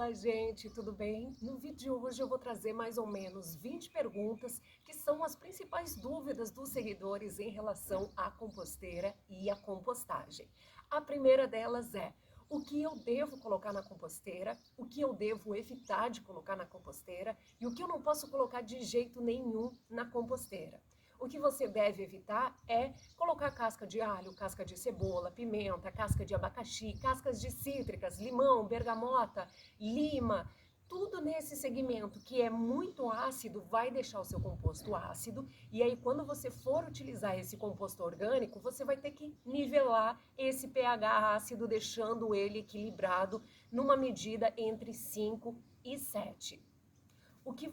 Fala, gente, tudo bem? No vídeo de hoje eu vou trazer mais ou menos 20 perguntas que são as principais dúvidas dos seguidores em relação à composteira e à compostagem. A primeira delas é: o que eu devo colocar na composteira, o que eu devo evitar de colocar na composteira e o que eu não posso colocar de jeito nenhum na composteira. O que você deve evitar é colocar casca de alho, casca de cebola, pimenta, casca de abacaxi, cascas de cítricas, limão, bergamota, lima. Tudo nesse segmento que é muito ácido vai deixar o seu composto ácido. E aí, quando você for utilizar esse composto orgânico, você vai ter que nivelar esse pH ácido, deixando ele equilibrado numa medida entre 5 e 7. O que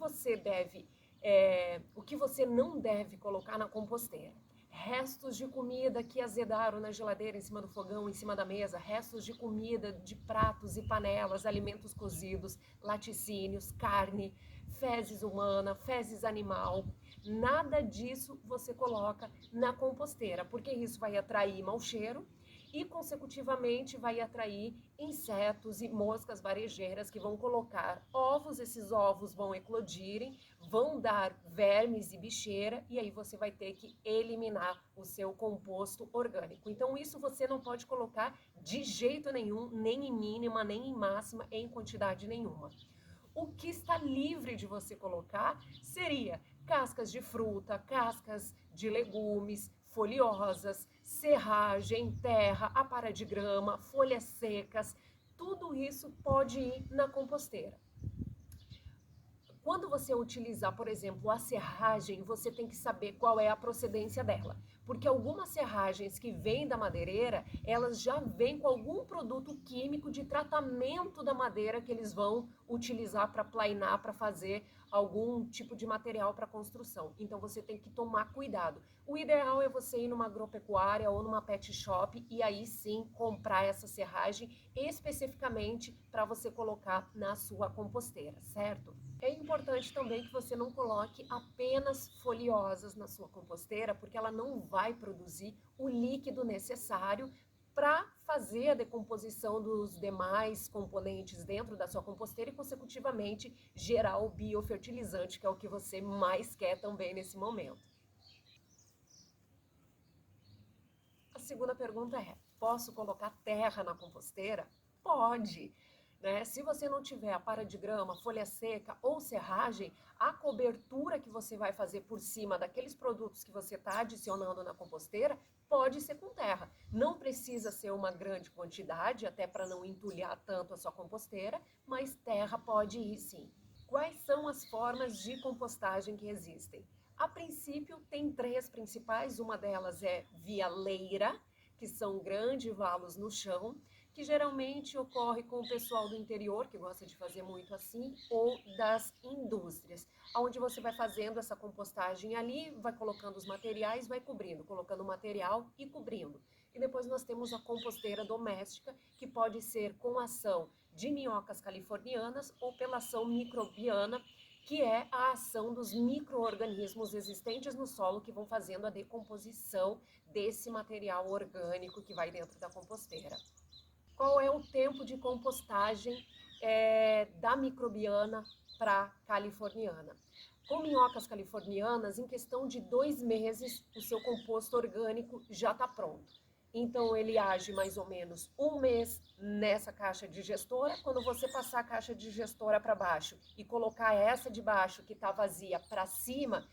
você não deve colocar na composteira? Restos de comida que azedaram na geladeira, em cima do fogão, em cima da mesa, restos de comida de pratos e panelas, alimentos cozidos, laticínios, carne, fezes humana, fezes animal. Nada disso você coloca na composteira, porque isso vai atrair mau cheiro e, consecutivamente, vai atrair insetos e moscas varejeiras que vão colocar ovos. Esses ovos vão eclodirem, vão dar vermes e bicheira, e aí você vai ter que eliminar o seu composto orgânico. Então, isso você não pode colocar de jeito nenhum, nem em mínima, nem em máxima, em quantidade nenhuma. O que está livre de você colocar seria cascas de fruta, cascas de legumes, folhosas, serragem, terra, apara de grama, folhas secas. Tudo isso pode ir na composteira. Quando você utilizar, por exemplo, a serragem, você tem que saber qual é a procedência dela. Porque algumas serragens que vêm da madeireira, elas já vêm com algum produto químico de tratamento da madeira que eles vão utilizar para plainar, para fazer algum tipo de material para construção. Então você tem que tomar cuidado. O ideal é você ir numa agropecuária ou numa pet shop e aí sim comprar essa serragem especificamente para você colocar na sua composteira, certo? É importante também que você não coloque apenas folhosas na sua composteira, porque ela não vai produzir o líquido necessário para fazer a decomposição dos demais componentes dentro da sua composteira e, consecutivamente, gerar o biofertilizante, que é o que você mais quer também nesse momento. A segunda pergunta é: posso colocar terra na composteira? Pode! Né? Se você não tiver a para de grama, folha seca ou serragem, a cobertura que você vai fazer por cima daqueles produtos que você está adicionando na composteira pode ser com terra. Não precisa ser uma grande quantidade, até para não entulhar tanto a sua composteira, mas terra pode ir sim. Quais são as formas de compostagem que existem? A princípio, tem três principais. Uma delas é via leira, que são grandes valos no chão, que geralmente ocorre com o pessoal do interior, que gosta de fazer muito assim, ou das indústrias, onde você vai fazendo essa compostagem ali, vai colocando os materiais, vai cobrindo, colocando o material e cobrindo. E depois nós temos a composteira doméstica, que pode ser com ação de minhocas californianas ou pela ação microbiana, que é a ação dos micro-organismos existentes no solo que vão fazendo a decomposição desse material orgânico que vai dentro da composteira. Qual é o tempo de compostagem da microbiana para californiana? Com minhocas californianas, em questão de 2 meses, o seu composto orgânico já está pronto. Então, ele age mais ou menos 1 mês nessa caixa digestora. Quando você passar a caixa digestora para baixo e colocar essa de baixo, que está vazia, para cima,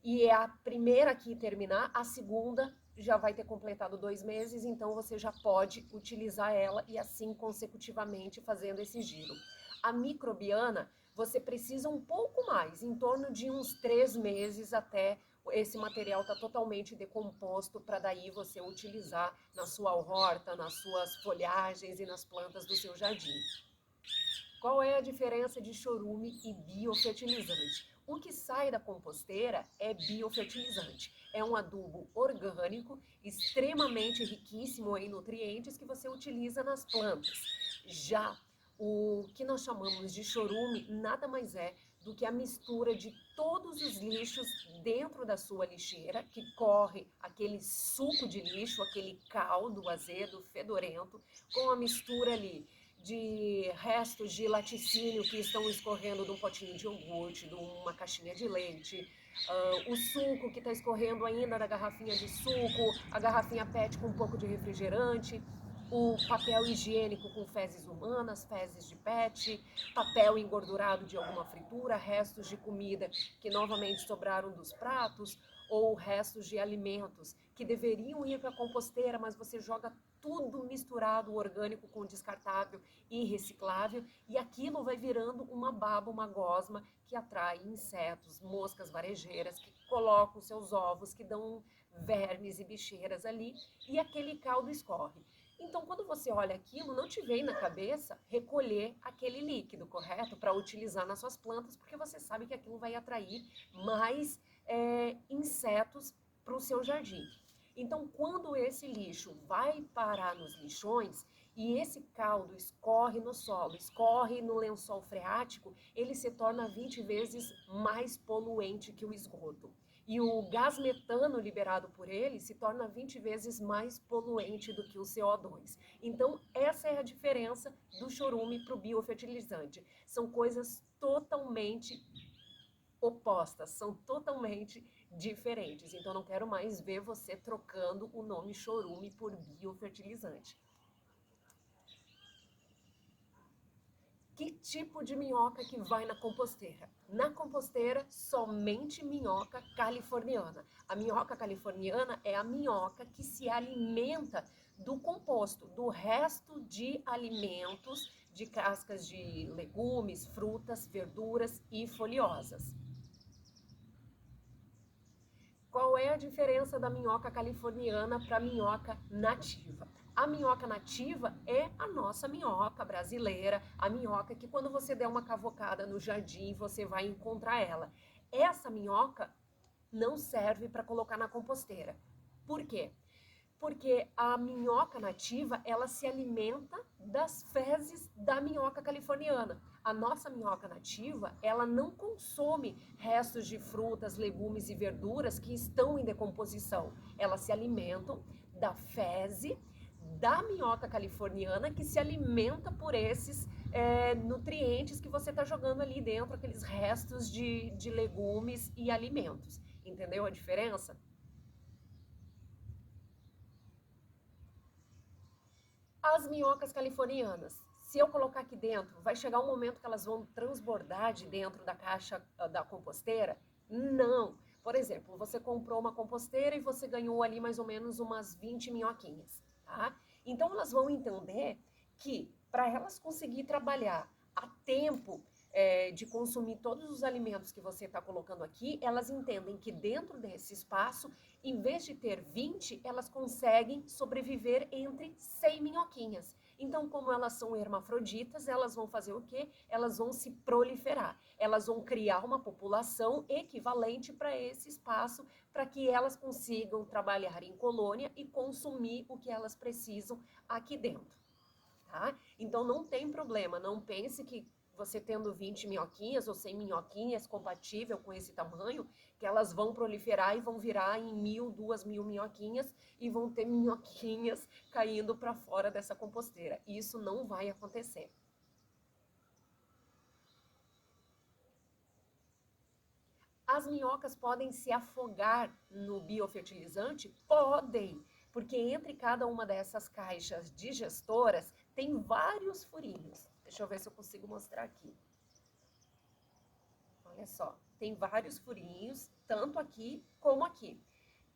e é a primeira que terminar, a segunda já vai ter completado 2 meses, então você já pode utilizar ela e assim consecutivamente fazendo esse giro. A microbiana, você precisa um pouco mais, em torno de uns 3 meses até esse material estar totalmente decomposto, para daí você utilizar na sua horta, nas suas folhagens e nas plantas do seu jardim. Qual é a diferença de chorume e biofertilizante? O que sai da composteira é biofertilizante. É um adubo orgânico, extremamente riquíssimo em nutrientes, que você utiliza nas plantas. Já o que nós chamamos de chorume nada mais é do que a mistura de todos os lixos dentro da sua lixeira, que corre aquele suco de lixo, aquele caldo azedo, fedorento, com a mistura ali de restos de laticínio que estão escorrendo de um potinho de iogurte, de uma caixinha de leite, o suco que está escorrendo ainda da garrafinha de suco, a garrafinha PET com um pouco de refrigerante, o papel higiênico com fezes humanas, fezes de PET, papel engordurado de alguma fritura, restos de comida que novamente sobraram dos pratos, ou restos de alimentos que deveriam ir para a composteira, mas você joga tudo misturado, orgânico com descartável e reciclável, e aquilo vai virando uma baba, uma gosma que atrai insetos, moscas varejeiras, que colocam seus ovos, que dão vermes e bicheiras ali, e aquele caldo escorre. Então, quando você olha aquilo, não te vem na cabeça recolher aquele líquido, correto? Para utilizar nas suas plantas, porque você sabe que aquilo vai atrair mais insetos para o seu jardim. Então, quando esse lixo vai parar nos lixões e esse caldo escorre no solo, escorre no lençol freático, ele se torna 20 vezes mais poluente que o esgoto. E o gás metano liberado por ele se torna 20 vezes mais poluente do que o CO2. Então, essa é a diferença do chorume para o biofertilizante. São coisas totalmente opostas, são totalmente diferentes. Então, não quero mais ver você trocando o nome chorume por biofertilizante. Que tipo de minhoca que vai na composteira? Na composteira, somente minhoca californiana. A minhoca californiana é a minhoca que se alimenta do composto, do resto de alimentos, de cascas de legumes, frutas, verduras e folhosas. Qual é a diferença da minhoca californiana para a minhoca nativa? A minhoca nativa é a nossa minhoca brasileira, a minhoca que quando você der uma cavocada no jardim, você vai encontrar ela. Essa minhoca não serve para colocar na composteira. Por quê? Porque a minhoca nativa, ela se alimenta das fezes da minhoca californiana. A nossa minhoca nativa, ela não consome restos de frutas, legumes e verduras que estão em decomposição. Elas se alimentam da fezes da minhoca californiana, que se alimenta por esses nutrientes que você está jogando ali dentro, aqueles restos de legumes e alimentos. Entendeu a diferença? As minhocas californianas, se eu colocar aqui dentro, vai chegar um momento que elas vão transbordar de dentro da caixa da composteira? Não. Por exemplo, você comprou uma composteira e você ganhou ali mais ou menos umas 20 minhoquinhas, tá? Então elas vão entender que para elas conseguir trabalhar a tempo de consumir todos os alimentos que você está colocando aqui, elas entendem que dentro desse espaço, em vez de ter 20, elas conseguem sobreviver entre 100 minhoquinhas. Então, como elas são hermafroditas, elas vão fazer o quê? Elas vão se proliferar. Elas vão criar uma população equivalente para esse espaço, para que elas consigam trabalhar em colônia e consumir o que elas precisam aqui dentro. Tá? Então, não tem problema. Não pense que você tendo 20 minhoquinhas ou 100 minhoquinhas compatível com esse tamanho, que elas vão proliferar e vão virar em 1.000, 2.000 minhoquinhas e vão ter minhoquinhas caindo para fora dessa composteira. Isso não vai acontecer. As minhocas podem se afogar no biofertilizante? Podem, porque entre cada uma dessas caixas digestoras tem vários furinhos. Deixa eu ver se eu consigo mostrar aqui. Olha só, tem vários furinhos, tanto aqui como aqui.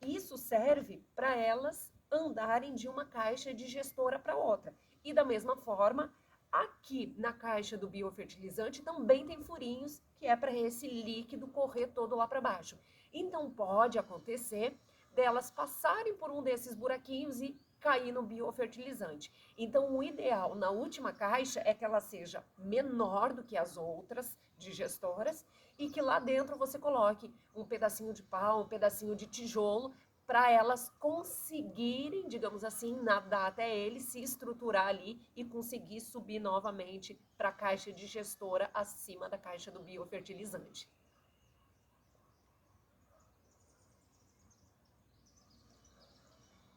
Isso serve para elas andarem de uma caixa digestora para outra. E da mesma forma, aqui na caixa do biofertilizante também tem furinhos, que é para esse líquido correr todo lá para baixo. Então pode acontecer delas passarem por um desses buraquinhos e cair no biofertilizante. Então o ideal na última caixa é que ela seja menor do que as outras digestoras e que lá dentro você coloque um pedacinho de pau, um pedacinho de tijolo, para elas conseguirem, digamos assim, nadar até ele, se estruturar ali e conseguir subir novamente para a caixa digestora acima da caixa do biofertilizante.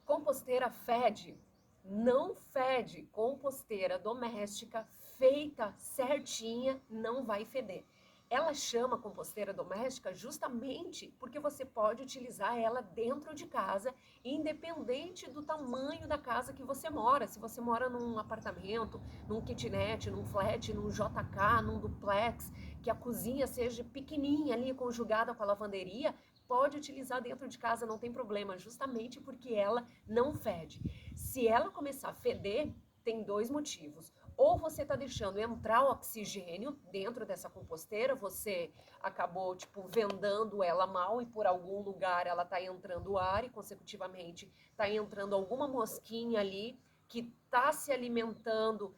Composteira fede? Não fede. Composteira doméstica feita certinha não vai feder. Ela chama composteira doméstica justamente porque você pode utilizar ela dentro de casa, independente do tamanho da casa que você mora. Se você mora num apartamento, num kitnet, num flat, num JK, num duplex, que a cozinha seja pequenininha ali, conjugada com a lavanderia, pode utilizar dentro de casa, não tem problema, justamente porque ela não fede. Se ela começar a feder, tem dois motivos. Ou você está deixando entrar oxigênio dentro dessa composteira, você acabou tipo vendando ela mal e por algum lugar ela está entrando ar e consecutivamente está entrando alguma mosquinha ali que está se alimentando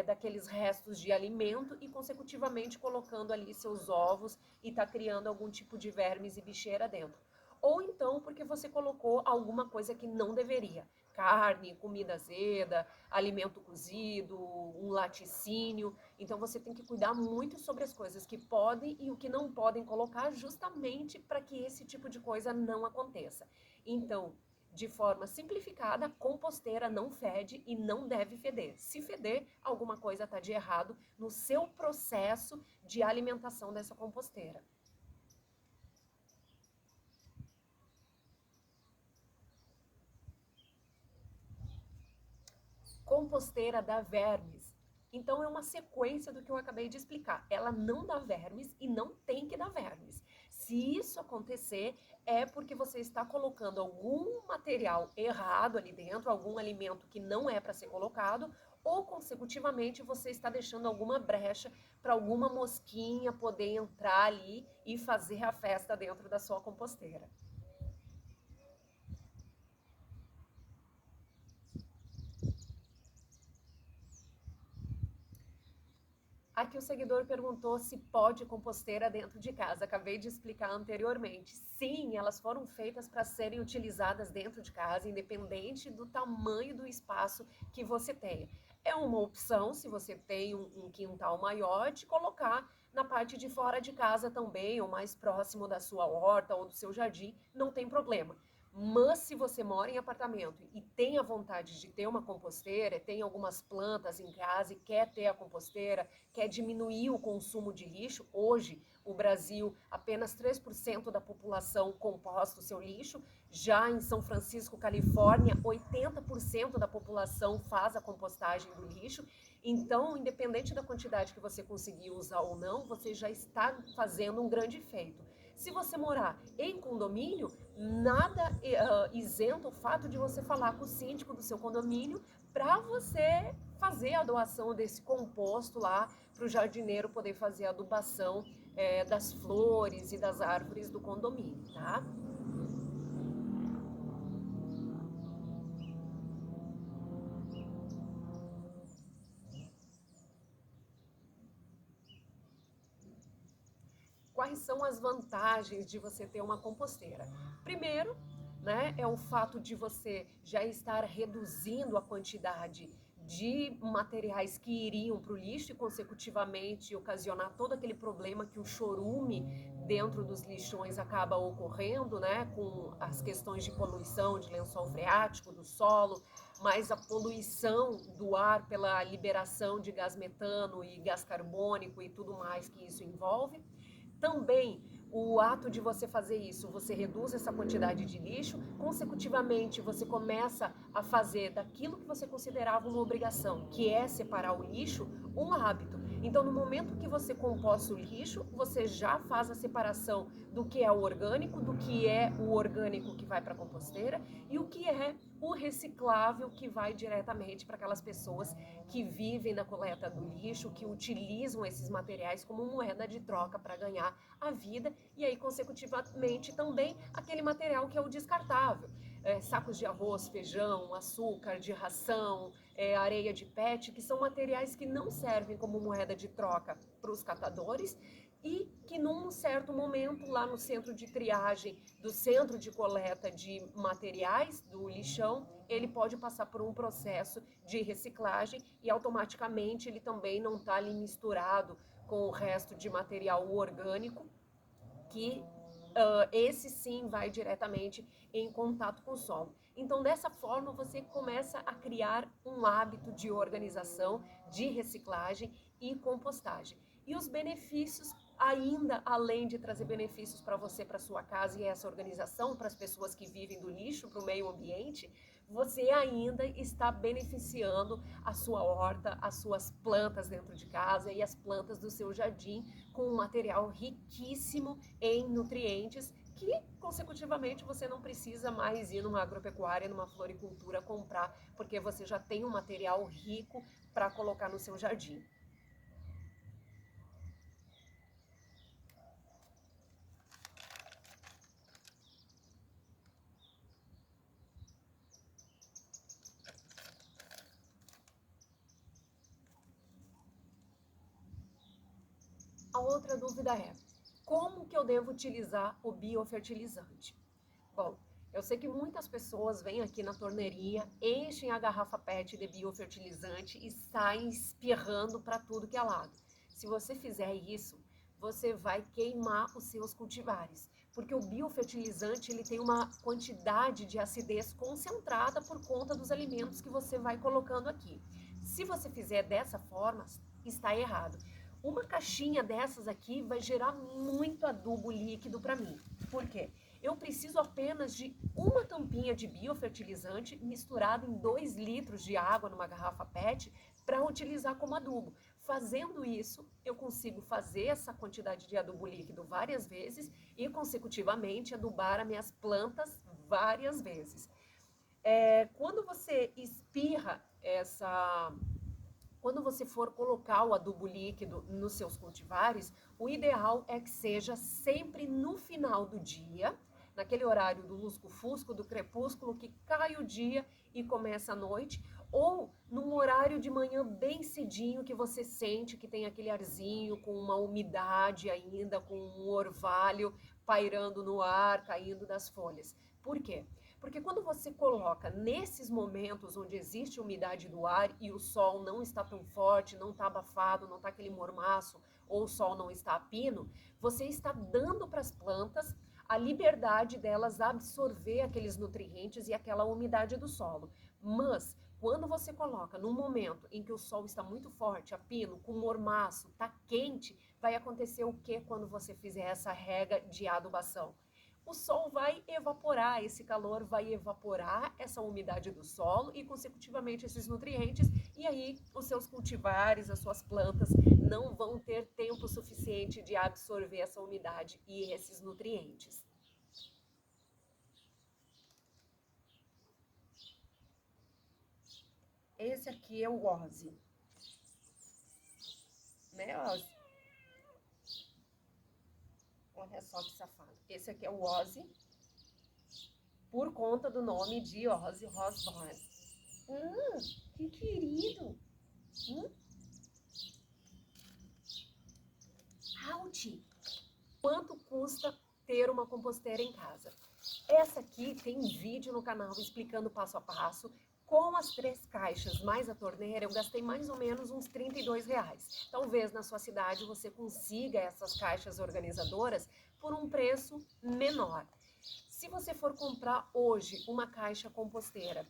daqueles restos de alimento e consecutivamente colocando ali seus ovos e está criando algum tipo de vermes e bicheira dentro. Ou então porque você colocou alguma coisa que não deveria. Carne, comida azeda, alimento cozido, um laticínio. Então você tem que cuidar muito sobre as coisas que podem e o que não podem colocar, justamente para que esse tipo de coisa não aconteça. Então, de forma simplificada, composteira não fede e não deve feder. Se feder, alguma coisa está de errado no seu processo de alimentação dessa composteira. Composteira dá vermes. Então é uma sequência do que eu acabei de explicar. Ela não dá vermes e não tem que dar vermes. Se isso acontecer, é porque você está colocando algum material errado ali dentro, algum alimento que não é para ser colocado, ou consecutivamente você está deixando alguma brecha para alguma mosquinha poder entrar ali e fazer a festa dentro da sua composteira. Aqui o seguidor perguntou se pode composteira dentro de casa. Acabei de explicar anteriormente. Sim, elas foram feitas para serem utilizadas dentro de casa, independente do tamanho do espaço que você tenha. É uma opção, se você tem um quintal maior, de colocar na parte de fora de casa também, ou mais próximo da sua horta ou do seu jardim, não tem problema. Mas se você mora em apartamento e tem a vontade de ter uma composteira, tem algumas plantas em casa e quer ter a composteira, quer diminuir o consumo de lixo, hoje o Brasil, apenas 3% da população composta o seu lixo, já em São Francisco, Califórnia, 80% da população faz a compostagem do lixo. Então, independente da quantidade que você conseguir usar ou não, você já está fazendo um grande feito. Se você morar em condomínio, nada isenta o fato de você falar com o síndico do seu condomínio para você fazer a doação desse composto lá para o jardineiro poder fazer a adubação das flores e das árvores do condomínio, tá? Quais são as vantagens de você ter uma composteira? Primeiro, né, é o fato de você já estar reduzindo a quantidade de materiais que iriam para o lixo e, consecutivamente, ocasionar todo aquele problema que o chorume dentro dos lixões acaba ocorrendo, né, com as questões de poluição, de lençol freático, do solo, mais a poluição do ar pela liberação de gás metano e gás carbônico e tudo mais que isso envolve. Também o ato de você fazer isso, você reduz essa quantidade de lixo, consecutivamente você começa a fazer daquilo que você considerava uma obrigação, que é separar o lixo, um hábito. Então, no momento que você composta o lixo, você já faz a separação do que é o orgânico, do que é o orgânico que vai para a composteira e o que é o reciclável que vai diretamente para aquelas pessoas que vivem na coleta do lixo, que utilizam esses materiais como moeda de troca para ganhar a vida e aí consecutivamente também aquele material que é o descartável. Sacos de arroz, feijão, açúcar, de ração, areia de pet, que são materiais que não servem como moeda de troca para os catadores e que num certo momento lá no centro de triagem do centro de coleta de materiais do lixão, ele pode passar por um processo de reciclagem e automaticamente ele também não está ali misturado com o resto de material orgânico que esse sim vai diretamente em contato com o solo. Então, dessa forma, você começa a criar um hábito de organização, de reciclagem e compostagem. E os benefícios, ainda além de trazer benefícios para você, para sua casa e essa organização, para as pessoas que vivem do lixo, para o meio ambiente, você ainda está beneficiando a sua horta, as suas plantas dentro de casa e as plantas do seu jardim com um material riquíssimo em nutrientes que, consecutivamente, você não precisa mais ir numa agropecuária, numa floricultura comprar, porque você já tem um material rico para colocar no seu jardim. A outra dúvida é: como que eu devo utilizar o biofertilizante? Bom, eu sei que muitas pessoas vêm aqui na torneirinha, enchem a garrafa PET de biofertilizante e saem espirrando para tudo que é lado. Se você fizer isso, você vai queimar os seus cultivares, porque o biofertilizante ele tem uma quantidade de acidez concentrada por conta dos alimentos que você vai colocando aqui. Se você fizer dessa forma, está errado. Uma caixinha dessas aqui vai gerar muito adubo líquido para mim. Por quê? Eu preciso apenas de uma tampinha de biofertilizante misturado em 2 litros de água numa garrafa PET para utilizar como adubo. Fazendo isso, eu consigo fazer essa quantidade de adubo líquido várias vezes e, consecutivamente, adubar as minhas plantas várias vezes. Quando você espirra quando você for colocar o adubo líquido nos seus cultivares, o ideal é que seja sempre no final do dia, naquele horário do lusco-fusco, do crepúsculo, que cai o dia e começa a noite, ou num horário de manhã bem cedinho, que você sente que tem aquele arzinho com uma umidade ainda, com um orvalho pairando no ar, caindo das folhas. Por quê? Porque quando você coloca nesses momentos onde existe umidade do ar e o sol não está tão forte, não está abafado, não está aquele mormaço, ou o sol não está a pino, você está dando para as plantas a liberdade delas absorver aqueles nutrientes e aquela umidade do solo. Mas quando você coloca num momento em que o sol está muito forte, a pino, com mormaço, está quente, vai acontecer o que quando você fizer essa rega de adubação? O sol vai evaporar, esse calor vai evaporar essa umidade do solo e, consecutivamente, esses nutrientes, e aí os seus cultivares, as suas plantas não vão ter tempo suficiente de absorver essa umidade e esses nutrientes. Esse aqui é o Ozzy, né, Ozzy? Olha só que safado. Esse aqui é o Ozzy, por conta do nome de Ozzy Osbourne. Que querido! Ouch! Quanto custa ter uma composteira em casa? Essa aqui tem vídeo no canal explicando passo a passo. Com as 3 caixas mais a torneira, eu gastei mais ou menos uns R$ 32. Talvez na sua cidade você consiga essas caixas organizadoras por um preço menor. Se você for comprar hoje uma caixa composteira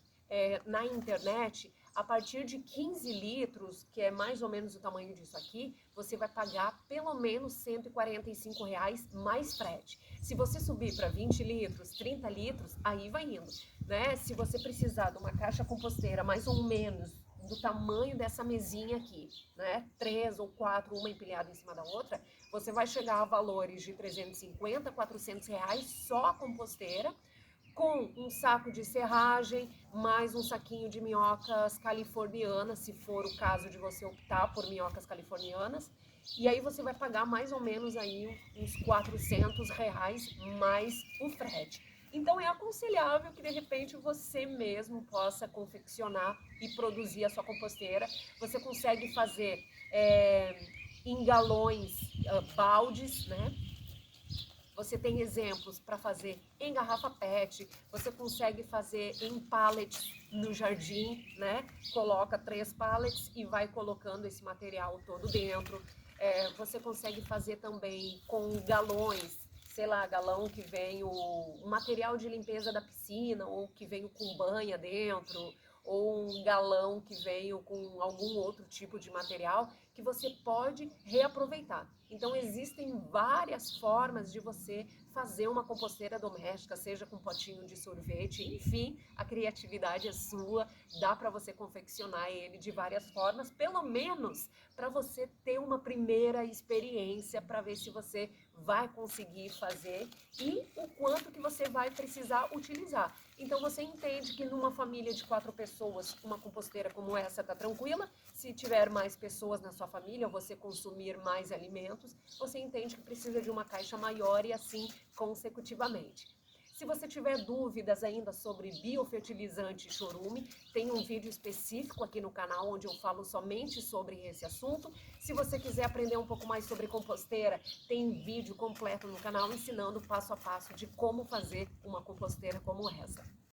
na internet, a partir de 15 litros, que é mais ou menos o tamanho disso aqui, você vai pagar pelo menos R$ 145 mais frete. Se você subir para 20 litros, 30 litros, aí vai indo, né? Se você precisar de uma caixa composteira mais ou menos do tamanho dessa mesinha aqui, né? 3 ou 4, uma empilhada em cima da outra, você vai chegar a valores de 350, R$ 400 só a composteira, com um saco de serragem, mais um saquinho de minhocas californianas, se for o caso de você optar por minhocas californianas. E aí você vai pagar mais ou menos aí uns R$ 400 mais o frete. Então é aconselhável que de repente você mesmo possa confeccionar e produzir a sua composteira. Você consegue fazer em galões, baldes, né? Você tem exemplos para fazer em garrafa PET, você consegue fazer em pallets no jardim, né? Coloca 3 pallets e vai colocando esse material todo dentro. Você consegue fazer também com galões, sei lá, galão que vem o material de limpeza da piscina, ou que vem com banha dentro, ou um galão que veio com algum outro tipo de material que você pode reaproveitar. Então existem várias formas de você fazer uma composteira doméstica, seja com potinho de sorvete, enfim, a criatividade é sua, dá para você confeccionar ele de várias formas, pelo menos para você ter uma primeira experiência para ver se você vai conseguir fazer e o quanto que você vai precisar utilizar. Então você entende que numa família de 4 pessoas, uma composteira como essa está tranquila. Se tiver mais pessoas na sua família, ou você consumir mais alimentos, você entende que precisa de uma caixa maior e assim consecutivamente. Se você tiver dúvidas ainda sobre biofertilizante e chorume, tem um vídeo específico aqui no canal onde eu falo somente sobre esse assunto. Se você quiser aprender um pouco mais sobre composteira, tem vídeo completo no canal ensinando passo a passo de como fazer uma composteira como essa.